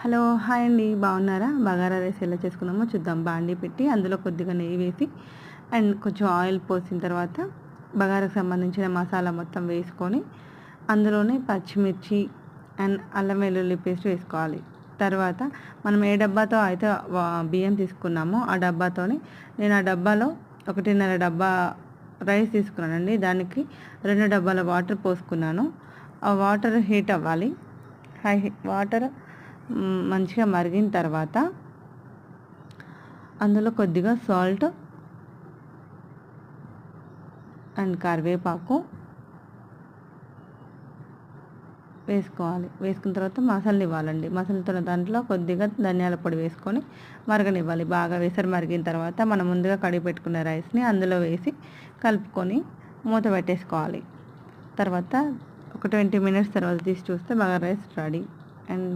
Hello hi అండి, బాగున్నారా? Bagara rice ఎలా చేసుకున్నామో చూద్దాం. బాండీ పెట్టి అందులో కొద్దిగా నెయ్యి వేసి అండ్ కొంచెం ఆయిల్ పోసిన తర్వాత బగారాకు సంబంధించిన మసాలా మొత్తం వేసుకొని అందులోనే పచ్చిమిర్చి అండ్ అల్లం వెల్లుల్లి పేస్ట్ వేసుకోవాలి. తర్వాత మనం ఏ డబ్బాతో అయితే బియ్యం తీసుకున్నామో ఆ డబ్బాతోని నేను ఆ డబ్బాలో 1.5 డబ్బా రైస్ తీసుకున్నానండి. దానికి 2 డబ్బాల వాటర్ పోసుకున్నాను. ఆ వాటర్ హీట్ అవ్వాలి. వాటర్ మంచిగా మరిగిన తర్వాత అందులో కొద్దిగా సాల్ట్ అండ్ కరివేపాకు వేసుకోవాలి. వేసుకున్న తర్వాత మసలనివ్వాలండి. మసలుతున్న దాంట్లో కొద్దిగా ధనియాల పొడి వేసుకొని మరగనివ్వాలి. బాగా వేసరి మరిగిన తర్వాత మనం ముందుగా కడిగి పెట్టుకున్న రైస్ని అందులో వేసి కలుపుకొని మూత పెట్టేసుకోవాలి. తర్వాత ఒక 20 మినిట్స్ తర్వాత తీసి చూస్తే బగారా రైస్ రెడీ. అండ్